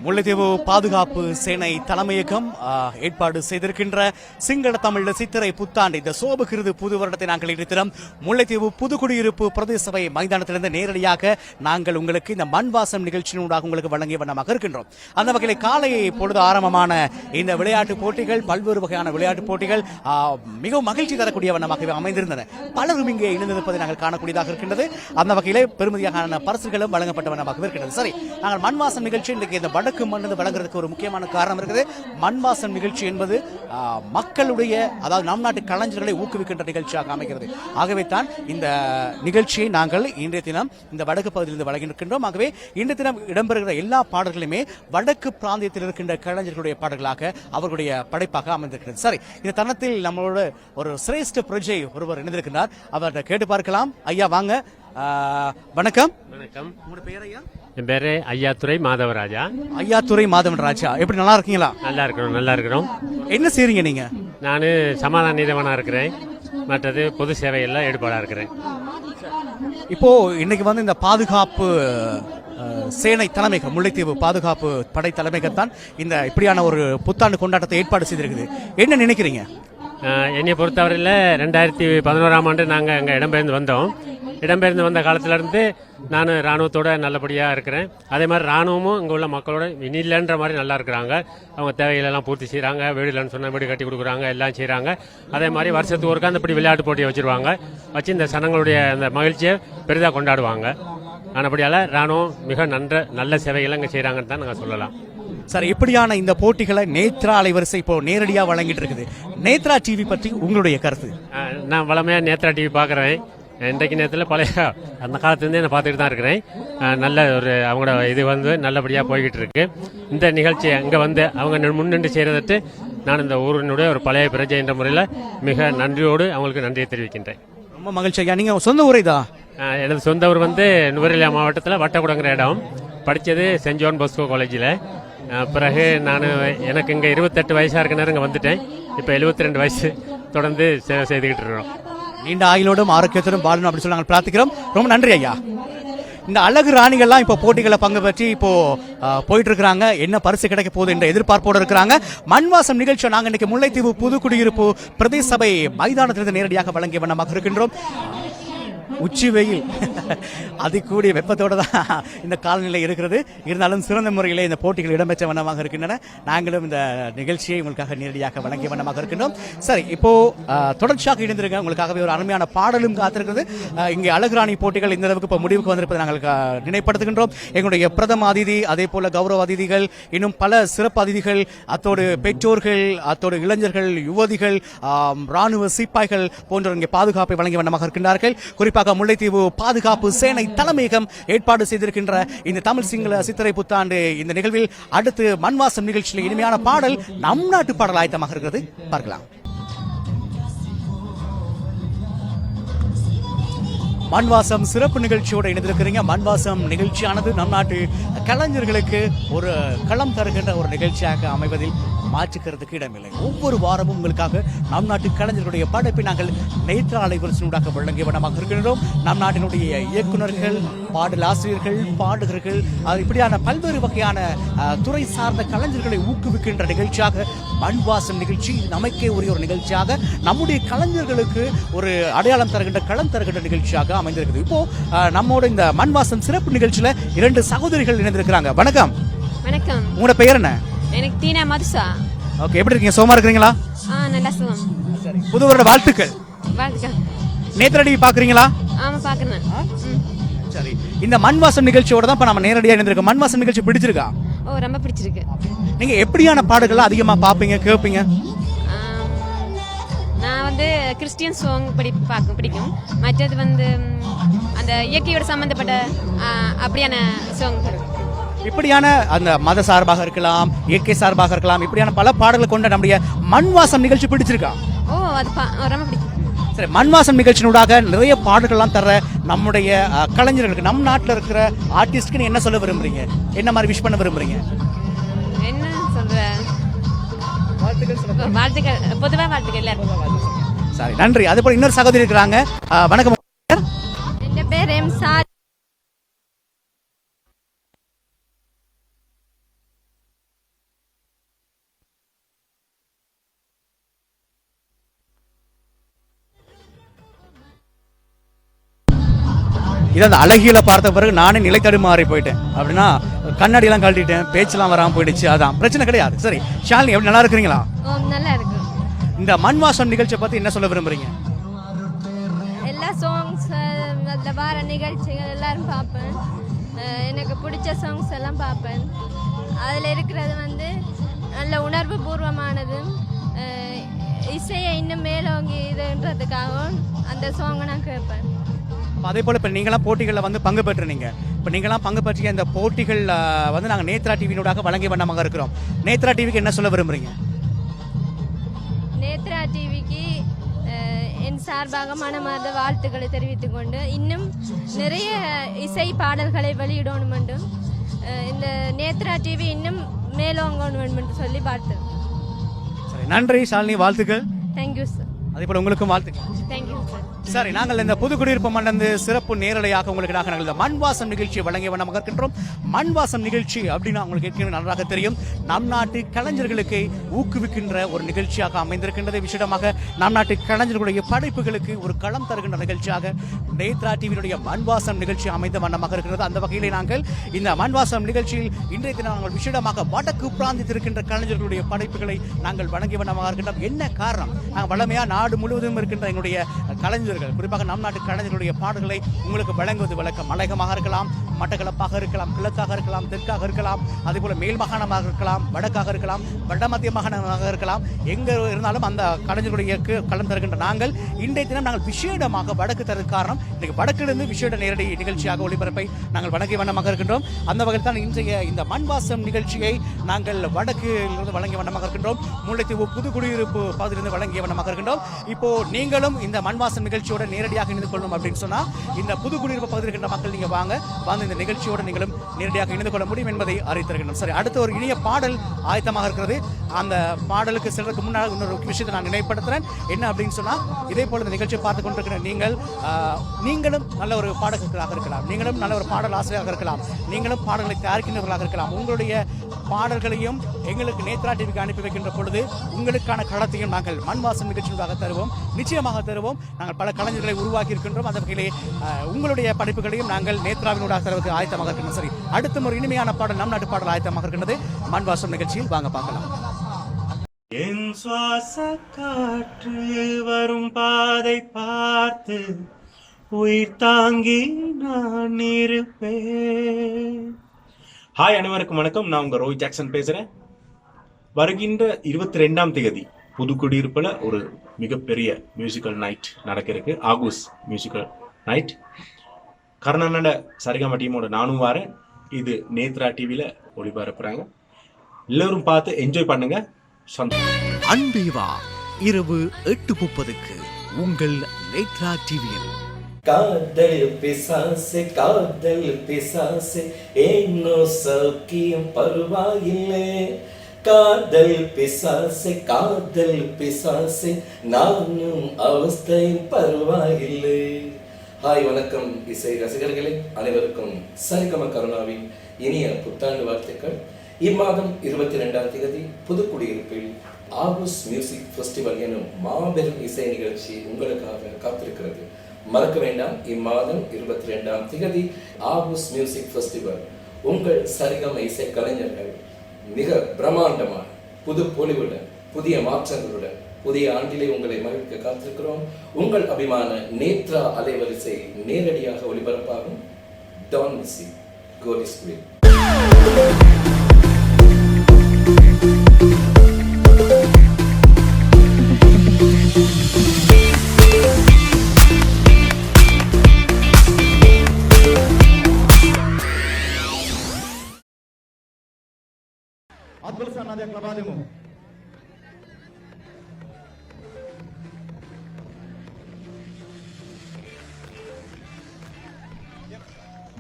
முல்லைத்தீவு பாதுகாப்பு சேனை தலைமையகம் ஏற்பாடு செய்திருக்கின்ற சிங்கள தமிழ் சித்திரை புத்தாண்டு இந்த சோபகிருது புது வருடத்தை நாங்கள் இணைத்திடம் முல்லைத்தீவு புதுக்குடியிருப்பு பிரதேச சபை மைதானத்திலிருந்து நேரடியாக நாங்கள் உங்களுக்கு இந்த மண்வாசம் நிகழ்ச்சியினூடாக உங்களுக்கு வழங்கிய வண்ணமாக இருக்கின்றோம். அந்த வகையில் காலை பொழுது ஆரம்பமான இந்த விளையாட்டுப் போட்டிகள் பல்வேறு வகையான விளையாட்டுப் போட்டிகள் மிகவும் மகிழ்ச்சி தரக்கூடிய வண்ணமாகவே அமைந்திருந்தன. பலரும் இங்கே இணைந்திருப்பதை நாங்கள் காணக்கூடியதாக இருக்கின்றது. அந்த வகையிலே பெருமதியான பரிசுகளும் வழங்கப்பட்ட வண்ணமாக இருக்கின்றது. சரி, நாங்கள் மண்வாசம் நிகழ்ச்சி இன்றைக்கு இந்த வடக்கு மண்ணு வழங்குறதுக்கு ஒரு முக்கியமான காரணம் இருக்குது. மண்வாசம் நிகழ்ச்சி என்பது மக்களுடைய அதாவது நம் நாட்டு கலைஞர்களை ஊக்குவிக்கின்ற நிகழ்ச்சியாக அமைகிறது. ஆகவே தான் இந்த நிகழ்ச்சியை நாங்கள் இன்றைய தினம் இந்த வடக்கு பகுதியிலிருந்து வழங்கியிருக்கின்றோம். ஆகவே இன்றைய தினம் இடம்பெறுகிற எல்லா பாடல்களுமே வடக்கு பிராந்தியத்தில் இருக்கின்ற கலைஞர்களுடைய பாடல்களாக அவர்களுடைய படைப்பாக அமைந்திருக்கிறது. சரி, இந்த தருணத்தில் நம்மளோட ஒரு சிரேஷ்ட பிரஜை ஒருவர் இணைந்திருக்கிறார். அவர்கிட்ட கேட்டு பார்க்கலாம். ஐயா வாங்க. வணக்கம். வணக்கம். உங்களோட பேர் ஐயா? என் பேரு ஐயாத்துறை மாதவராஜா. ஐயாத்துறை மாதவராஜா, எப்படி நல்லா இருக்கீங்களா? நல்லா இருக்கிறோம், நல்லா இருக்கிறோம். என்ன செய்றீங்க நீங்க? நான் சமாதான நீதவானா இருக்கிறேன். மற்றது பொது சேவையெல்லாம் ஈடுபாடா இருக்கிறேன். இப்போ இன்னைக்கு வந்து இந்த பாதுகாப்பு சேனை தலைமையகம் முல்லைத்தீவு பாதுகாப்பு படை தலைமையகத்தான் இந்த இப்படியான ஒரு புத்தாண்டு கொண்டாட்டத்தை ஏற்பாடு செய்திருக்குது. என்ன நினைக்கிறீங்க? என்னை பொறுத்தவரையில் 2011ஆம் ஆண்டு நாங்கள் அங்கே இடம்பெயர்ந்து வந்தோம். இடம்பெயர்ந்து வந்த காலத்திலேருந்து நான் இராணுவத்தோடு நல்லபடியாக இருக்கிறேன். அதே மாதிரி இராணுவமும் இங்கே உள்ள மக்களோட இனிலன்ற மாதிரி நல்லா இருக்கிறாங்க. அவங்க தேவைகளெல்லாம் பூர்த்தி செய்கிறாங்க. வீடு இல்லைன்னு சொன்னால் வீடு கட்டி கொடுக்குறாங்க, எல்லாம் செய்கிறாங்க. அதே மாதிரி வருஷத்துக்கு ஒருக்கா அந்த இப்படி விளையாட்டு போட்டியை வச்சுருவாங்க. வச்சு இந்த சனங்களுடைய அந்த மகிழ்ச்சியை பெரிதாக கொண்டாடுவாங்க. ஆனபடியால் இராணுவம் மிக நல்ல சேவைகளை இங்கே செய்கிறாங்கன்னு தான் நாங்கள் சொல்லலாம். சார், இப்படியான இந்த போட்டிகளை நேத்ரா அலைவரிசை இப்போ நேரடியாக வழங்கிட்டு இருக்குது. நேத்ரா டிவி பற்றி உங்களுடைய கருத்து? நான் வளமையாக நேத்ரா டிவி பார்க்குறேன். இன்றைக்கு நேரத்தில் பழைய அந்த காலத்துலேருந்தே நான் பார்த்துட்டு தான் இருக்கிறேன். நல்ல ஒரு அவங்களோட இது வந்து நல்லபடியாக போய்கிட்டு இருக்கு. இந்த நிகழ்ச்சியை அங்கே வந்து அவங்க முன்னின்று செய்கிறதற்கு நான் இந்த ஊரினுடைய ஒரு பழைய பிரஜை என்ற முறையில் மிக நன்றியோடு அவங்களுக்கு நன்றியை தெரிவிக்கின்றேன். ரொம்ப மகிழ்ச்சி ஐயா. நீங்கள் சொந்த ஊரை தான்? எனது சொந்த ஊர் வந்து நுவரெலியா மாவட்டத்தில் வட்டக்குடங்கிற இடம். படித்தது சென்ட் ஜான் பாஸ்கோ காலேஜில். பிறகு நான் எனக்கு இங்கே 28 வயசாக இருக்க நேரம் இங்கே வந்துட்டேன். இப்போ 72 வயசு தொடர்ந்து சேவை செய்துக்கிட்டு இருக்கிறோம். நீண்ட ஆயுளோடும் ஆரோக்கியத்தோடும் வாழணும் அப்படின்னு சொல்லி நாங்கள் பிரார்த்திக்கிறோம். ரொம்ப நன்றி ஐயா. இந்த அழகு ராணிகள்லாம் இப்போ போட்டிகளை பங்கு பெற்றி இப்போ போயிட்டு இருக்கிறாங்க. என்ன பரிசு கிடைக்க போகுது என்ற எதிர்பார்ப்போடு இருக்கிறாங்க. மண்வாசம் நிகழ்ச்சியை நாங்கள் இன்னைக்கு முல்லைத்தீவு புதுக்குடியிருப்பு பிரதேச சபை மைதானத்திலிருந்து நேரடியாக வழங்கிய வண்ணமாக இருக்கின்றோம். உச்சி வெயில் அதிகூடிய வெப்பத்தோடு தான் இந்த காலநிலை இருக்கிறது. இருந்தாலும் சிறந்த முறையில் இந்த போட்டிகள் இடம்பெற்ற வண்ணமாக இருக்கின்றன. நாங்களும் இந்த நிகழ்ச்சியை உங்களுக்காக நேரடியாக வழங்கிய வண்ணமாக இருக்கின்றோம். சரி, இப்போ தொடர்ச்சியாக இணைந்திருக்க உங்களுக்காகவே ஒரு அருமையான பாடலும் காத்திருக்கிறது. இங்கே அழகுராணி போட்டிகள் இந்த அளவுக்கு இப்போ முடிவுக்கு வந்திருப்பதை நாங்கள் நினைப்படுத்துகின்றோம். எங்களுடைய பிரதம அதிதி, அதே போல கௌரவ அதிதிகள், இன்னும் பல சிறப்பு அதிதிகள், அத்தோடு பெற்றோர்கள், அத்தோடு இளைஞர்கள், யுவதிகள், ராணுவ சிப்பாய்கள் போன்றோர் இங்கே பாதுகாப்பை வழங்கிய வண்ணமாக இருக்கின்றார்கள். குறிப்பாக முல்லைத்தீவு பாதுகாப்பு சேனை தலைமையகம் ஏற்பாடு செய்திருக்கின்ற இந்த தமிழ் சிங்கள சித்திரை புத்தாண்டு இந்த நிகழ்வில் அடுத்து மண்வாசம் நிகழ்ச்சியில் இனிமையான பாடல் நம் நாட்டு பாடல் ஆயத்தமாக இருக்கிறது. பார்க்கலாம். மண்வாசம் சிறப்பு நிகழ்ச்சியோடு இணைந்திருக்கிறீங்க. மண்வாசம் நிகழ்ச்சியானது நம் நாட்டு கலைஞர்களுக்கு ஒரு களம் தருகின்ற ஒரு நிகழ்ச்சியாக அமைவதில் மாற்றுக்கிறதுக்கு இடமில்லை. ஒவ்வொரு வாரமும் உங்களுக்காக நம் நாட்டு கலைஞர்களுடைய படைப்பை நாங்கள் நேத்ரா அலைவரிசையூடாக வழங்கிய வண்ணமாக இருக்கின்றோம். நம் நாட்டினுடைய இயக்குநர்கள், பாடலாசிரியர்கள், பாடகர்கள், இப்படியான பல்வேறு வகையான துறை சார்ந்த கலைஞர்களை ஊக்குவிக்கின்ற நிகழ்ச்சியாக மண்வாசம் நிகழ்ச்சி நமக்கே உரிய ஒரு நிகழ்ச்சியாக, நம்முடைய கலைஞர்களுக்கு ஒரு அடையாளம் தருகின்ற களம் தருகின்ற நிகழ்ச்சியாக அமைந்திருக்குது. இப்போ நம்மோட இந்த மண்வாசம் சிறப்பு நிகழ்ச்சியில 2 சகோதரிகள் இணைந்திருக்கிறாங்க. வணக்கம். வணக்கம். உங்களோட பெயர் என்ன? எனக்கு தீனா மதுசா. ஓகே, எப்படி இருக்கீங்க? சோமா இருக்கீங்களா? நல்லா சுகம். சரி, புது வருட வாழ்த்துக்கள். வாழ்த்துக்கள். நேத்ரா டிவி பாக்குறீங்களா? ஆமா, பாக்குறேன். சரி, இந்த மண்வாசம் நிகழ்ச்சியோட தான் இப்ப நம்ம நேரடியாக இணைந்திருக்கோம். மண்வாசம் நிகழ்ச்சி பிடிச்சிருக்கா? ஓ, ரொம்ப பிடிச்சிருக்கு. நீங்க எப்படியான பாடல்கள் அதிகமா பாப்பீங்க, கேட்பீங்க? நான் வந்து கிறிஸ்டியன் சாங் பிடிக்கும். மற்றது வந்து அந்த இயற்கையோட சம்பந்தப்பட்ட அப்படியான சாங். இப்படியான அந்த மத சார்பாக இருக்கலாம், இயற்கை சார்பாக இருக்கலாம், இப்படியான பல பாடல்களை கொண்ட நம்முடைய மண்வாசம் நிகழ்ச்சி பிடிச்சிருக்கா? ஓ, அது ரொம்ப பிடிக்கும். சரி, மண்வாசம் நிகழ்ச்சியினூடாக நிறைய பாடல்கள்லாம் தர நம்முடைய கலைஞர்களுக்கு, நம் நாட்டில் இருக்கிற ஆர்டிஸ்ட்க்கு என்ன சொல்ல விரும்புறீங்க? என்ன மாதிரி விஷ் பண்ண விரும்புறீங்க? என்ன சொல்ற? வாழ்த்துக்கள், பொதுவாக வாழ்த்துக்கள் எல்லாரும். சரி, நன்றி. அதே போல இன்னொரு சகோதரி இருக்கிறாங்க. வணக்கம். என் பேர் எம். இதை அந்த அழகியில பார்த்த பிறகு நானே நிலை தடுமாறி போயிட்டேன். அப்படின்னா கண்ணாடியெல்லாம் கழட்டிட்டேன், பேச்செல்லாம் வராமல் போயிடுச்சு. அதான் பிரச்சனை கிடையாது. சரி ஷாலினி, எப்படி நல்லா இருக்கிறீங்களா? நல்லா இருக்கு. இந்த மண் வாசம் நிகழ்ச்சியை பத்தி என்ன சொல்ல விரும்புறீங்க? எல்லா சாங்ஸ் அதில் வர நிகழ்ச்சிகள் எல்லாரும் பார்ப்பேன். எனக்கு பிடிச்ச சாங்ஸ் எல்லாம் பார்ப்பேன். அதில் இருக்கிறது வந்து நல்ல உணர்வு பூர்வமானது, இசையை இன்னும் மேலோங்கி இதுன்றதுக்காகவும் அந்த சாங்கை நான் கேட்பேன். அதே போல் இப்போ நீங்களாம் போட்டிகளில் வந்து பங்கு பெற்றுனீங்க. இப்போ நீங்களாம் பங்கு பற்றிய இந்த போட்டிகள் வந்து நாங்கள் நேத்ரா டிவியினூடாக வழங்கிய வண்ணமாக இருக்கிறோம். நேத்ரா டிவிக்கு என்ன சொல்ல விரும்புறீங்க? நேத்ரா டிவிக்கு என் சார்பாக மனமார்ந்த வாழ்த்துக்களை தெரிவித்துக் கொண்டு இன்னும் நிறைய இசை பாடல்களை வெளியிடணும் என்றும் இந்த நேத்ரா டிவி இன்னும் மேலோங்கணும் என்று சொல்லி வாழ்த்து. சரி, நன்றி ஷாலினி, வாழ்த்துக்கள். Thank you sir. அதே போல் உங்களுக்கும் வாழ்த்துக்கள். Thank you sir. சரி, நாங்கள் இந்த புதுக்குடியிருப்பு மண்டந்து சிறப்பு நேரலையாக உங்களுக்கு நாங்கள் இந்த மண்வாசம் நிகழ்ச்சியை வழங்கிய வண்ணமாக இருக்கின்றோம். மண்வாசம் நிகழ்ச்சி அப்படின்னா உங்களுக்கு ஏற்கனவே நன்றாக தெரியும், நம் நாட்டு கலைஞர்களுக்கு ஊக்குவிக்கின்ற ஒரு நிகழ்ச்சியாக அமைந்திருக்கின்றது. விசேடமாக நம் நாட்டு கலைஞர்களுடைய படைப்புகளுக்கு ஒரு களம் தருகின்ற நிகழ்ச்சியாக நேத்ரா டிவியினுடைய மண்வாசம் நிகழ்ச்சி அமைந்த வண்ணமாக இருக்கிறது. அந்த வகையிலே நாங்கள் இந்த மண்வாசம் நிகழ்ச்சியில் இன்றைய தினம் நாங்கள் விசேடமாக வடக்கு பிராந்தியத்தில் இருக்கின்ற கலைஞர்களுடைய படைப்புகளை நாங்கள் வழங்கிய வண்ணமாக இருக்கின்றோம். என்ன காரணம்? நாங்கள் வளமையாக நாடு முழுவதும் இருக்கின்ற எங்களுடைய கலைஞர்கள், குறிப்பாக நம் நாட்டு கலைஞர்களுடைய பாடல்களை உங்களுக்கு வழங்குவது வழக்கம். மலையகமாக இருக்கலாம், மட்டக்களப்பாக இருக்கலாம், கிழக்காக இருக்கலாம், தெற்காக இருக்கலாம், அதே போல மேல் மாகாணமாக இருக்கலாம், வடக்காக இருக்கலாம், வடமத்திய மாகாணமாக இருக்கலாம். எங்கே இருந்தாலும் அந்த கலைஞர்களுடைய களம் தருகின்ற நாங்கள் இன்றைய தினம் நாங்கள் விசேடமாக வடக்கு தர காரணம் இன்றைக்கு வடக்கிலிருந்து விசேட நேரடி நிகழ்ச்சியாக ஒளிபரப்பை நாங்கள் வழங்கிய வண்ணமாக இருக்கின்றோம். அந்த வகையில் தான் இன்றைய இந்த மண்வாசம் நிகழ்ச்சியை நாங்கள் வடக்கிலிருந்து வழங்கிய வண்ணமாக இருக்கின்றோம். முல்லைத்தீவு புதுக்குடியிருப்பு பகுதியிலிருந்து வழங்கிய வண்ணமாக இருக்கின்றோம். இப்போ நீங்களும் இந்த மண்வாசம் நிகழ்ச்சியோட நேரடியாக இணைந்து கொள்ளணும் அப்படின்னு சொன்னா இந்த புதுக்குடியிருப்பு பகுதியில் இருக்கின்ற மக்கள் நீங்க வாங்க இந்த நிகழ்ச்சியோட நீங்களும் நேரடியாக இணைந்து கொள்ள முடியும் என்பதை அறிவித்திருக்கின்றோம். சரி, அடுத்த ஒரு இனிய பாடல் ஆயத்தமாக இருக்கிறது. அந்த பாடலுக்கு செல்றதுக்கு முன்னால் இன்னொரு விஷயத்தை நான் நினைவுபடுத்துறேன். என்ன அப்படின்னு சொன்னா, இதே போல இந்த நிகழ்ச்சியை பார்த்து கொண்டிருக்கிற நீங்களும் நல்ல ஒரு பாடகர்களாக இருக்கலாம், நீங்களும் நல்ல ஒரு பாடல் ஆசிரியராக இருக்கலாம், நீங்களும் பாடல்களை தயாரிக்கின்றவர்களாக இருக்கலாம். உங்களுடைய பாடல்களையும் எங்களுக்கு நேத்ரா டிவிக்கு அனுப்பி வைக்கின்ற பொழுது உங்களுக்கான களத்தையும் நாங்கள் மண்வாசம் நிகழ்ச்சியாக தருவோம், நிச்சயமாக தருவோம். நாங்கள் பல கலைஞர்களை உருவாக்கி இருக்கின்றோம். அந்த வகையிலே உங்களுடைய படைப்புகளையும் நாங்கள் நேத்ராவினூடாக தருவதற்கு ஆயத்தமாக இருக்கின்றோம். சரி, அடுத்த ஒரு இனிமையான பாடல், நம் நாட்டு பாடல் ஆயத்தமாக இருக்கின்றது மண்வாசம் நிகழ்ச்சியில். வாங்க பார்க்கலாம். என் சுவாச காற்று வரும் பாதை பார்த்து உயிர் தாங்கி நான் இருப்பேன். ஹாய், அனைவருக்கும் வணக்கம். நான் உங்க ரோய் ஜாக்சன் பேசுறேன். வருகின்ற 22ஆம் தேதி புதுக்குடியிருப்புல ஒரு மிகப்பெரிய மியூசிக்கல் நைட் நடக்க இருக்கு. ஆகூஸ் மியூசிக்கல் நைட். கர்நாடக சரிகம டீமோட நானும் வரேன். இது நேத்ரா டிவியில ஒளிபரப்புறாங்க. எல்லாரும் பார்த்து என்ஜாய் பண்ணுங்க. அன்பேவா இரவு 8:30 உங்கள் நேத்ரா டிவியில். காதல் பிசாசே ஏன்னோ சௌக்கியம் பருவாயில்லை. காதல் பிசாசே நானும் அவஸ்தையும் பருவாயில்லை. ஹாய், வணக்கம் இசை ரசிகர்களே, அனைவருக்கும் சரிகம கருணாவின் இனிய புத்தாண்டு வாழ்த்துக்கள். இம்மாதம் 22ஆம் தேதி புதுக்குடியிருப்பில் ஆகூஸ் மியூசிக் ஃபெஸ்டிவல் எனும் மாபெரும் இசை நிகழ்ச்சி உங்களுக்காக காத்திருக்கிறது. மறக்க வேண்டாம், இம்மாதம் 22ஆம் தேதி ஆகூஸ் மியூசிக் ஃபெஸ்டிவல். உங்கள் சரிகம இசை கலைஞர்கள் மிக பிரம்மாண்டமான புது பொலிவுடன், புதிய மாற்றங்களுடன் புதிய ஆண்டிலே உங்களை மகிழ்க்க காத்திருக்கிறோம். உங்கள் அபிமான நேத்ரா அலைவரிசை நேரடியாக ஒளிபரப்பாகும். டான் மிஸ்ஸி கோலி ஸ்கூலில்.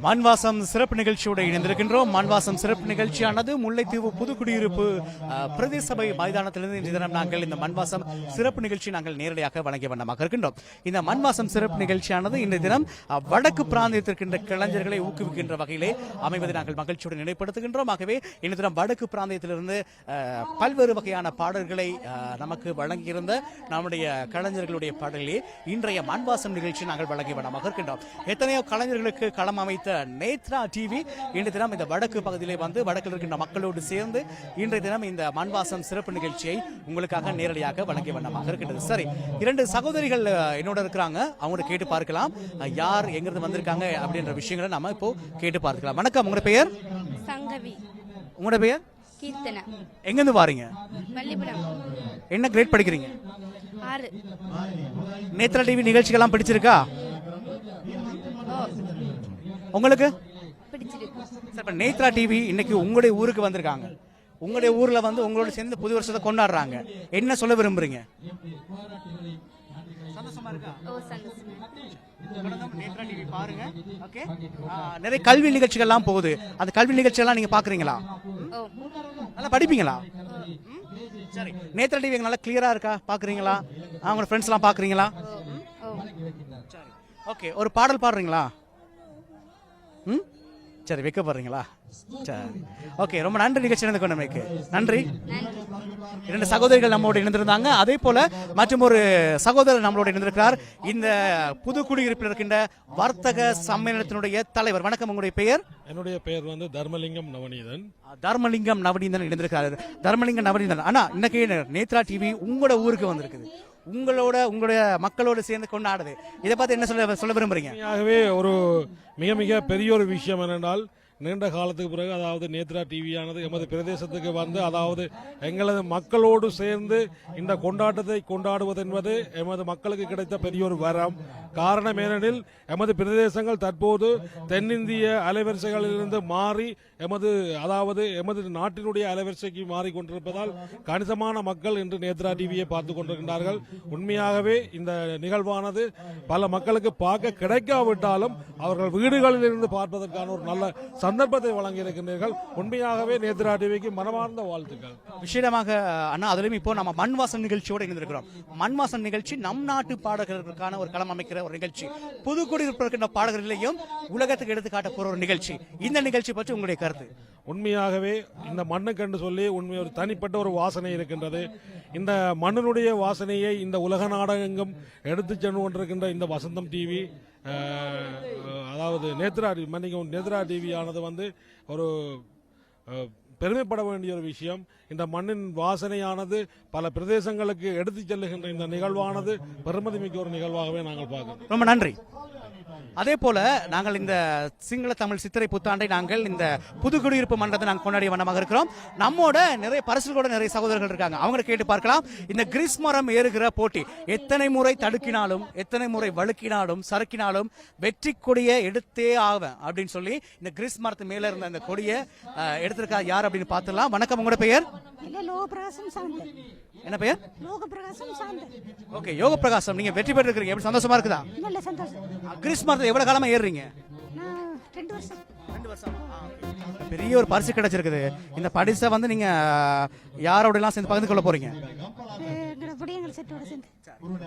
மண்வாசம் சிறப்பு நிகழ்ச்சியோடு இணைந்திருக்கின்றோம். மண்வாசம் சிறப்பு நிகழ்ச்சியானது முல்லைத்தீவு புதுக்குடியிருப்பு பிரதேச சபை மைதானத்திலிருந்து இன்றைய தினம் நாங்கள் இந்த மண்வாசம் சிறப்பு நிகழ்ச்சி நாங்கள் நேரடியாக வழங்கிய வண்ணமாக இருக்கின்றோம். இந்த மண்வாசம் சிறப்பு நிகழ்ச்சியானது இன்றைய தினம் வடக்கு பிராந்தியத்திற்கின்ற கலைஞர்களை ஊக்குவிக்கின்ற வகையிலே அமைவதை நாங்கள் மகிழ்ச்சியோடு நினைப்படுத்துகின்றோம். ஆகவே இன்றைய தினம் வடக்கு பிராந்தியத்திலிருந்து பல்வேறு வகையான பாடல்களை நமக்கு வழங்கியிருந்த நம்முடைய கலைஞர்களுடைய பாடலே இன்றைய மண்வாசம் நிகழ்ச்சி நாங்கள் வழங்கிய வண்ணமாக இருக்கின்றோம். எத்தனையோ கலைஞர்களுக்கு களம் அமைத்த நேத்ரா டிவி இன்றைய தினம் இந்த வடக்கு பகுதியிலே வந்து வடக்கில் இருக்கின்ற மக்களோடு சேர்ந்து இன்றைய தினம் இந்த மண்வாசம் சிறப்பு நிகழ்ச்சியை உங்களுக்காக நேரடியாக வழங்கிய வண்ணமாக இருக்கின்றது. சரி, 2 சகோதரிகள் என்னோட இருக்கிறாங்க, அவங்களோட கேட்டு பார்க்கலாம் யார் எங்கிருந்து வந்திருக்காங்க அப்படின்ற விஷயங்களை நாம இப்போ கேட்டு பார்க்கலாம். வணக்கம், உங்களோட பெயர்? சங்கவி. உங்களோட பெயர்? கீர்த்தனா. எங்கிருந்து வாரீங்க? வள்ளிபுரம். என்ன கிரேட் படிக்கிறீங்க? 6. நேத்ரா டிவி நிகழ்ச்சிகள்லாம் பிடிச்சிருக்கா உங்களுக்கு? பிடிச்சிருக்கு. சார், இப்போ நேத்ரா டிவி இன்னைக்கு உங்களுடைய ஊருக்கு வந்திருக்காங்க. உங்களுடைய ஊர்ல வந்து உங்களோட சேர்ந்து புது வருஷத்தை கொண்டாடுறாங்க. என்ன சொல்ல விரும்புறீங்க? சந்தோஷமா இருக்கா? ஓ, சந்தோஷமா. நேத்ரா டிவி பாருங்க. ஓகே, நிறைய கல்வி நிகழ்ச்சிகள்லாம் போகுது. அந்த கல்வி நிகழ்ச்சியெல்லாம் நீங்க பாக்குறீங்களா? ஓ, நல்லா படிப்பீங்களா? சரி, நேத்ரா டிவி நல்லா கிளியரா இருக்கா? பாக்குறீங்களா? அவங்க ஃப்ரெண்ட்ஸ் எல்லாம் பாக்குறீங்களா? ஓ. சரி, ஓகே, ஒரு பாடல் பாடுறீங்களா? சரி, வைக்கப்படுறீங்களா? சரி, ஓகே, ரொம்ப நன்றி நிகழ்ச்சி நடந்து கொண்டமைக்கு நன்றி. 2 சகோதரிகள் நம்மளோட இணைந்திருந்தாங்க. அதே போல மற்றும் ஒரு சகோதரர் நம்மளோட இணைந்திருக்கிறார். இந்த புதுக்குடியிருப்பில் இருக்கின்ற வர்த்தக சம்மேளனத்தினுடைய தலைவர். வணக்கம், உங்களுடைய பெயர்? என்னுடைய பெயர் வந்து தர்மலிங்கம் நவநீதன். தர்மலிங்கம் நவநீதன் இணைந்திருக்கிறார். தர்மலிங்கம் நவநீதன் அண்ணா, இன்னைக்கு நேத்ரா டிவி உங்களோட ஊருக்கு வந்திருக்குது. உங்களுடைய மக்களோடு சேர்ந்து கொண்டாடுது. இதை பார்த்து என்ன சொல்ல விரும்புறீங்க? உண்மையாகவே ஒரு மிக மிக பெரிய ஒரு விஷயம் என்னென்றால், நீண்ட காலத்துக்கு பிறகு அதாவது நேத்ரா டிவியானது எமது பிரதேசத்துக்கு வந்து அதாவது எங்களது மக்களோடு சேர்ந்து இந்த கொண்டாட்டத்தை கொண்டாடுவது என்பது எமது மக்களுக்கு கிடைத்த பெரிய ஒரு வரம். காரணம் ஏனெனில் எமது பிரதேசங்கள் தற்போது தென்னிந்திய அலைவரிசைகளிலிருந்து மாறி எமது நாட்டினுடைய அலைவரிசைக்கு மாறிக்கொண்டிருப்பதால் கணிசமான மக்கள் இன்று நேத்ரா டிவியை பார்த்து கொண்டிருக்கின்றார்கள். உண்மையாகவே இந்த நிகழ்வானது பல மக்களுக்கு பார்க்க கிடைக்காவிட்டாலும் அவர்கள் வீடுகளில் இருந்து பார்ப்பதற்கான ஒரு நல்ல சந்தர்ப்பத்தை வழங்கி இருக்கின்றீர்கள். உண்மையாகவே நேத்ரா டிவிக்கு மனமார்ந்த வாழ்த்துக்கள். விஷயமாக அண்ணா, அதிலும் இப்போ நம்ம மண்வாசம் நிகழ்ச்சியோடு இணைந்திருக்கிறோம். மண்வாசம் நிகழ்ச்சி நம் நாட்டு பாடகர்களுக்கான ஒரு களம் அமைக்கிற ஒரு நிகழ்ச்சி. புதுக்குடியிருப்பில் இருக்கின்ற பாடகர்களையும் உலகத்துக்கு எடுத்துக்காட்ட போற ஒரு நிகழ்ச்சி. இந்த நிகழ்ச்சி பற்றி உங்களுடைய கருத்து? உண்மையாகவே இந்த மண்ணுக்கென்று சொல்லி உண்மை ஒரு தனிப்பட்ட ஒரு வாசனை இருக்கின்றது. இந்த மண்ணினுடைய வாசனையை இந்த உலக நாடகெங்கும் எடுத்து சென்று கொண்டிருக்கின்ற இந்த வசந்தம் டிவி, அதாவது நேத்ரா டிவியானது வந்து ஒரு பெருமைப்பட வேண்டிய ஒரு விஷயம். இந்த மண்ணின் வாசனையானது பல பிரதேசங்களுக்கு எடுத்து செல்லுகின்ற இந்த நிகழ்வானது பெருமதிமிக்க ஒரு நிகழ்வாகவே நாங்கள் பார்க்கிறோம். ரொம்ப நன்றி. அதே போல நாங்கள் இந்த சிங்கள தமிழ் சித்திரை புத்தாண்டை நாங்கள் இந்த புதுக்குடியிருப்பு மன்றத்தை நாங்கள் கொண்டாடிய வண்ணமாக இருக்கிறோம். நம்மோட நிறைய பரிசுகளோட நிறைய சகோதரர்கள் இருக்காங்க. அவங்களை கேட்டு பார்க்கலாம். இந்த கிறிஸ் மரம் ஏறுகிற போட்டி எத்தனை முறை தடுக்கினாலும் எத்தனை முறை வழுக்கினாலும் சறுக்கினாலும் வெற்றி கொடியை எடுத்தே ஆவேன் அப்படின்னு சொல்லி இந்த கிறிஸ் மரத்து மேல இருந்த இந்த கொடியை எடுத்திருக்கா யார் அப்படின்னு பார்த்துடலாம். வணக்கம், உங்களோட பெயர்? என்ன பெயர்? ஓகே, யோக பிரகாசம். நீங்க வெற்றி பெற்றிருக்கீங்க, எப்படி சந்தோஷமா இருக்குதா? கிறிஸ் மரத்தை எவ்வளவு காலமா ஏறுறீங்க? 2 வருஷம். 2 வருஷம். பெரிய ஒரு பரிசு கிடைச்சிருக்குது. இந்த பரிசை வந்து நீங்க யாரோட எல்லாம் சேர்ந்து பகிர்ந்து கொள்ள போறீங்க?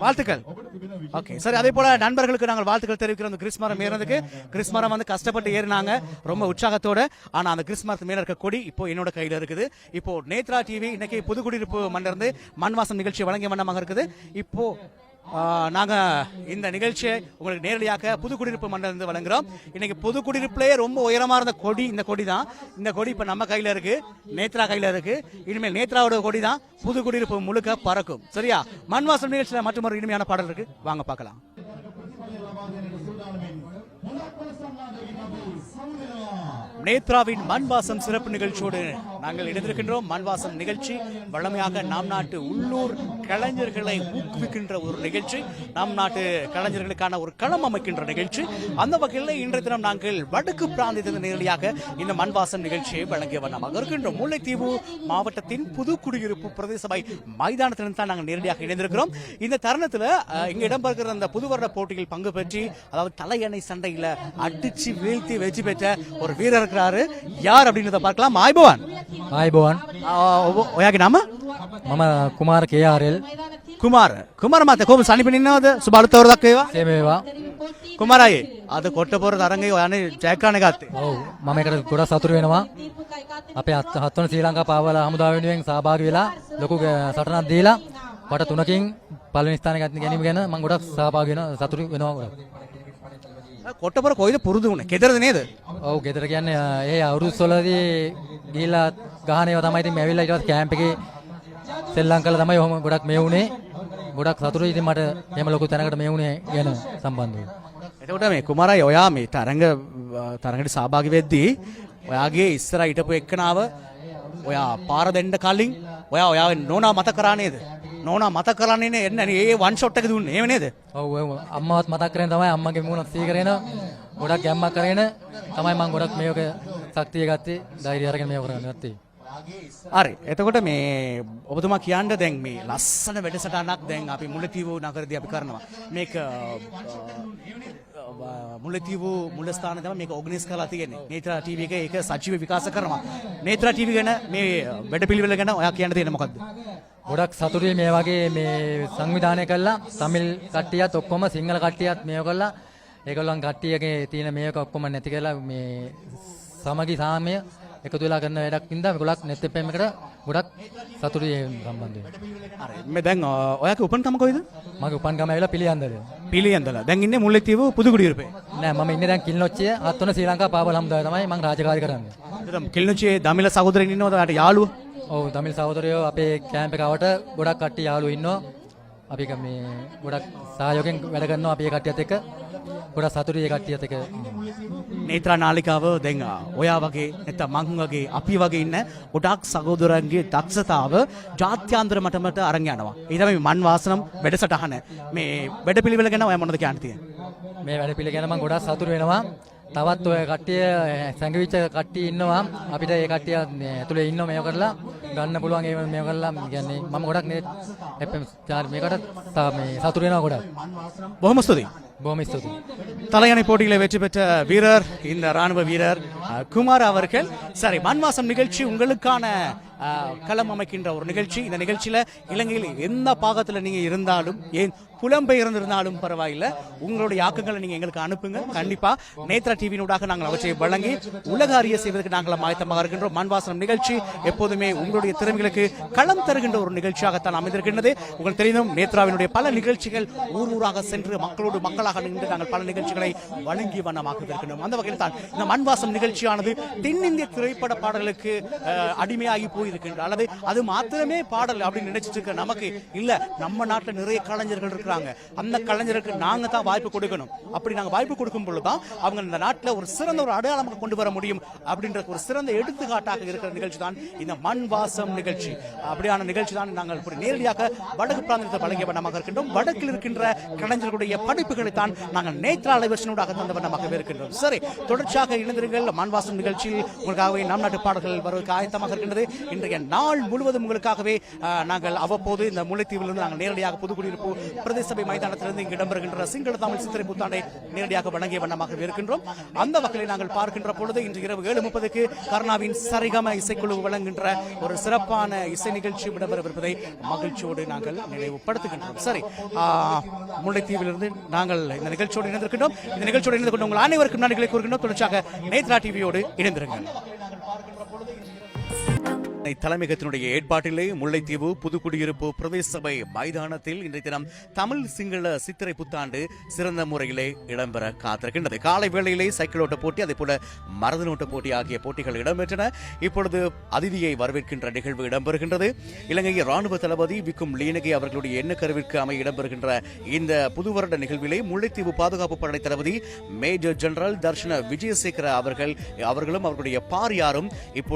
வாழ்த்துக்கள். ஓகே, சரி, அதே போல நண்பர்களுக்கு நாங்கள் வாழ்த்துக்கள் தெரிவிக்கிறோம். அந்த கிறிஸ் மரம் ஏறினதுக்கு. கிறிஸ் மரம் வந்து கஷ்டப்பட்டு ஏறினாங்க ரொம்ப உற்சாகத்தோட. ஆனா அந்த கிறிஸ் மரத்து மேல இருக்க கொடி இப்போ என்னோட கையில இருக்குது. இப்போ நேத்ரா டிவி இன்னைக்கு புதுக்குடியிருப்பு மன்றிலிருந்து மண்வாசம் நிகழ்ச்சி வழங்கிய வண்ணமாக இருக்குது. இப்போ நாங்க இந்த நிகழ்ச்சியை உங்களுக்கு நேரடியாக புதுக்குடியிருப்பு மன்றிலிருந்து வழங்குறோம். இன்னைக்கு புதுக்குடியிருப்புலேயே ரொம்ப உயரமா இருந்த கொடி இந்த கொடி தான். இந்த கொடி இப்ப நம்ம கையில இருக்கு, நேத்ரா கையில இருக்கு. இனிமேல் நேத்ராவோட கொடி தான் புதுக்குடியிருப்பு முழுக்க பறக்கும். சரியா? மண்வாசம் நிகழ்ச்சியில மற்றும் ஒரு இனிமையான பாடல் இருக்கு, வாங்க பார்க்கலாம். நேத்ராவின் மண்வாசம் சிறப்பு நிகழ்ச்சியோடு நாங்கள் இணைந்திருக்கின்றோம். மண்வாசம் நிகழ்ச்சி வழமையாக நம் நாட்டு உள்ளூர் கலைஞர்களை ஊக்குவிக்கின்ற ஒரு நிகழ்ச்சி, நம் நாட்டு கலைஞர்களுக்கான ஒரு களம் அமைக்கின்ற நிகழ்ச்சி. அந்த வகையில் இன்றைய தினம் நாங்கள் வடக்கு பிராந்தியத்தில் நேரடியாக இந்த மண்வாசம் நிகழ்ச்சியை வழங்கிய வண்ணமாக இருக்கின்றோம். முல்லைத்தீவு மாவட்டத்தின் புது குடியிருப்பு பிரதேச சபை மைதானத்திலிருந்து தான் நாங்கள் நேரடியாக இணைந்திருக்கிறோம். இந்த தருணத்தில் இங்க இடம்பெறுகிற அந்த புது வருட போட்டியில் பங்கு பெற்று, அதாவது தலையணை சண்டையில் அடிச்சு வீழ்த்தி வெற்றி பெற்ற ஒரு வீரர் இருக்கிறாரு. யார் அப்படின்றத பார்க்கலாம். ආයුබෝවන්. ආයුබෝවන්. ඔයාගේ නම? මම කුමාර KRL. කුමාර මත කොහොම සනිපින් ඉන්නවද? සුබ අලුත් අවුරුද්දක් වේවා. සේම වේවා. කුමාරයි අද කොට්ටපොර තරඟේ ඔයානේ ජයග්‍රහණය ගත්තේ. ඔව් මම ඒකට ගොඩක් සතුටු වෙනවා. අපේ හත්වන ශ්‍රී ලංකා පාවල හමුදාව වෙනුවෙන් සහභාගී වෙලා ලොකු සටනක් දීලා වට 3කින් පළවෙනි ස්ථානය ගැනීම ගැන මම ගොඩක් සහභාගී වෙනවා, සතුටු වෙනවා. කොට්ටපොර කොයිද පුරුදු වුණේ? ගෙදරද නේද? ඔව් ගෙදර කියන්නේ ඒ අවුරුදු 16දී ගිහිල්ලා ගහන ඒවා තමයි. ඉතින් මේ ඇවිල්ලා ඊට පස්සේ කැම්ප් එකේ සෙල්ලම් කළා තමයි. ඔහොම ගොඩක් මේ වුණේ. ගොඩක් සතුටුයි. ඉතින් මට එහෙම ලොකු තැනකට මේ වුණේ ගැන සම්බන්ධව. එතකොට මේ කුමාරයි ඔයා මේ තරඟට සහභාගී වෙද්දී ඔයාගේ ඉස්සර හිටපු එක්කනාව ඔයා පාර දෙන්න කලින් ඔයාගේ නෝනා මතක කරා නේද? නෝනා මතක කරන්නේ නේ එන්නේ ඒ වන් ෂොට් එක දුන්නේ. එහෙම නේද? ඔව් අම්මවත් මතක් කරගෙන තමයි අම්මගේ මුණත් සිහි කරගෙන ගොඩක් ගැම්මක් කරගෙන තමයි මම ගොඩක් මේක ශක්තිය ගත්තේ, ධෛර්යය අරගෙන මේක කරන්න ගත්තේ. හරි. එතකොට මේ ඔබතුමා කියන්න දැන් මේ ලස්සන වැඩසටහනක් දැන් අපි මුල්ලේතීව නගරදී අපි කරනවා. මේක මුල්ලේතීව මුල් ස්ථානයේ තමයි මේක ඕගනයිස් කරලා තියෙන්නේ. නේත්‍රා ටීවී එකේ ඒක සජීව විකාශ කරනවා. නේත්‍රා ටීවී ගැන මේ වැඩපිළිවෙල ගැන ඔයා කියන්න තියෙන්නේ මොකද්ද? ගොඩක් සතුටුයි මේ වගේ මේ සංවිධානය කළා. තමිල් කට්ටියත් ඔක්කොම සිංහල කට්ටියත් මේක කළා. ඒගොල්ලන් කට්ටියගේ තියෙන මේක ඔක්කොම නැති කරලා මේ සමගි සාමය එකතු වෙලා කරන වැඩක් ඉඳන් ගොඩක් net FM එකට ගොඩක් සතුටුයි සම්බන්ධයෙන්. හරි. මේ දැන් ඔයාගේ උපන්කම කොයිද? මගේ උපන්කම ඇවිල්ලා පිළියන්දල. පිළියන්දල. දැන් ඉන්නේ මුල්ලේතීව පුදුකුඩියුරුපේ. නෑ මම ඉන්නේ දැන් කිල්නොච්චිය හත්වන ශ්‍රී ලංකා පාවල හමුදාවේ තමයි මම රාජකාරී කරන්නේ. එතන කිල්නොච්චියේ දමිල සහෝදරයන් ඉන්නවද? ඔයාට යාළුවෝ? ඔව් දමිල් සහෝදරයෝ අපේ කැම්ප් එකට ගොඩක් කට්ටිය යාළුවෝ ඉන්නවා. අපි මේ ගොඩක් සහයෝගයෙන් වැඩ කරනවා අපි ඒ කට්ටියත් එක්ක. ගොඩක් සතුටුයි ඒ කට්ටියත් එක්ක. නේත්‍රා නාලිකාව දැන් ඔයා වගේ නැත්නම් මං වගේ අපි වගේ ඉන්න ගොඩක් සහෝදරයන්ගේ දක්ෂතාව ජාත්‍යන්තර මට්ටමට අරන් යනවා. ඒ තමයි මන් වාසනම් වැඩසටහන. මේ වැඩපිළිවෙල ගැන ඔයා මොනවද කියන්න තියෙන්නේ? මේ වැඩපිළිවෙල ගැන මම ගොඩක් සතුටු වෙනවා. තවත් ඔය කට්ටිය සංගවිච්ච කට්ටිය ඉන්නවා. අපිට ඒ කට්ටිය ඇතුලේ ඉන්නවා මේව කරලා ගන්න පුළුවන්. ඒ මේව කරලා කියන්නේ මම ගොඩක් FM මේකට මේ සතුටු වෙනවා ගොඩක්. බොහොම ස්තුතියි. බොහොම ස්තුතියි. தலையணை போட்டியில் வெற்றி பெற்ற வீரர் இந்த ராணுவ வீரர் குமார் அவர்கள். சரி, மண்வாசம் நிகழ்ச்சி உங்களுக்கான களம் அமைக்கின்ற ஒரு நிகழ்ச்சி. இந்த நிகழ்ச்சியில இலங்கையில் எந்த பாகத்தில் நீங்க இருந்தாலும், ஏன் புலம்பெயர்ந்திருந்தாலும் பரவாயில்லை, உங்களுடைய ஆக்கங்களை நீங்க எங்களுக்கு அனுப்புங்க. கண்டிப்பா நேத்ரா டிவியினூடாக நாங்கள் அவற்றை வழங்கி உலக அறிய செய்வதற்கு நாங்கள் ஆயத்தமாக இருக்கின்றோம். மண்வாசனம் நிகழ்ச்சி எப்போதுமே உங்களுடைய திறமைகளுக்கு களம் தருகின்ற ஒரு நிகழ்ச்சியாகத்தான் அமைந்திருக்கின்றது. உங்களுக்கு தெரியும், நேத்ராவினுடைய பல நிகழ்ச்சிகள் ஊர் ஊராக சென்று மக்களோடு மக்களாக நின்று நாங்கள் பல நிகழ்ச்சிகளை வழங்கி வண்ணமாக இருக்கின்றோம். அந்த வகையில் தான் இந்த மண்வாசம் நிகழ்ச்சியானது தென்னிந்திய திரைப்பட பாடல்களுக்கு அடிமையாகி போயிருக்கின்ற, அல்லது அது மாத்திரமே பாடல் அப்படின்னு நினைச்சிட்டு இருக்க நமக்கு இல்ல, நம்ம நாட்டில் நிறைய கலைஞர்கள் இருக்கிறாங்க. அந்த கலைஞருக்கு நாங்க தான் வாய்ப்பு கொடுக்கணும். அப்படி நாங்க வாய்ப்பு கொடுக்கும் பொழுதுதான் அவங்க இந்த நாட்டில் ஒரு சிறந்த ஒரு அடையாளமாக கொண்டு வர முடியும் அப்படின்ற ஒரு சிறந்த எடுத்துக்காட்டாக இருக்கிற நிகழ்ச்சி தான் இந்த மண்வாசம் நிகழ்ச்சி. அப்படியான நிகழ்ச்சி தான் நாங்கள் நேரடியாக வடக்கு பிராந்தியத்தை வழங்கிய வண்ணமாக இருக்கின்றோம். வடக்கில் இருக்கின்ற கலைஞர்களுடைய படிப்புகளை தான் நாங்கள் நேத்ரா அலைவரிசனூடாக தந்த வண்ணமாக இருக்கின்றோம். சரி, தொடர்ச்சியாக இணைந்திருங்கள். மண்வாசம் நிகழ்ச்சியில் உங்களுக்காகவே நம் நாட்டு பாடல்கள் வருவதற்கு ஆயத்தமாக இருக்கின்றது. இன்றைய நாள் முழுவதும் உங்களுக்காகவே நாங்கள் அவ்வப்போது இந்த முல்லைத்தீவிலிருந்து நாங்கள் நேரடியாக புதுக்குடியிருப்பு பிரதேச சபை மைதானத்திலிருந்து இங்கு இடம்பெறுகின்ற சிங்கள தமிழ் சித்திரை புத்தாண்டை நேரடியாக வழங்கிய வண்ணமாக இருக்கின்றோம். அந்த வகையில் நாங்கள் பார்க்கின்ற பொழுது இன்று இரவு 7:30 கருணாவின் சரிகம இசைக்குழு வழங்குகின்ற ஒரு சிறப்பான இசை நிகழ்ச்சி இடம்பெறவிருப்பதை மகிழ்ச்சியோடு நாங்கள் நினைவுபடுத்துகின்றோம். சரி, முல்லைத்தீவிலிருந்து நாங்கள் இந்த நிகழ்ச்சியோடு இணைந்திருக்கின்றோம். இந்த நிகழ்ச்சியோடு இணைந்து கொண்டு உங்கள் அனைவருக்கும் நன்றிகளை கூறுகின்றோம். தொடர்ச்சியாக நேத்ரா டிவியோடு இணைந்திருங்கள். தலைமையகத்தினுடைய ஏற்பாட்டிலே முல்லைத்தீவு புதுக்குடியிருப்பு பிரதேச சபை மைதானத்தில் இன்றைய தினம் தமிழ் சிங்கள சித்திரை புத்தாண்டு சிறந்த முறையிலே இடம்பெற காத்திருக்கின்றது. காலை வேளையிலே சைக்கிள் ஓட்ட போட்டி, அதே போல மரதன் ஓட்ட போட்டி ஆகிய போட்டிகள் இடம்பெற்றன. இப்பொழுது அதிதியை வரவேற்கின்ற நிகழ்வு இடம்பெறுகின்றது. இலங்கை ராணுவ தளபதி விக்கும் லீனகே அவர்களுடைய எண்ணக்கருவிற்கு அமைய இடம்பெறுகின்ற இந்த புது வருட நிகழ்விலே முல்லைத்தீவு பாதுகாப்பு படை தளபதி மேஜர் ஜெனரல் தர்ஷன விஜயசேகர அவர்களும் அவர்களுடைய பாரியாரும் இப்போ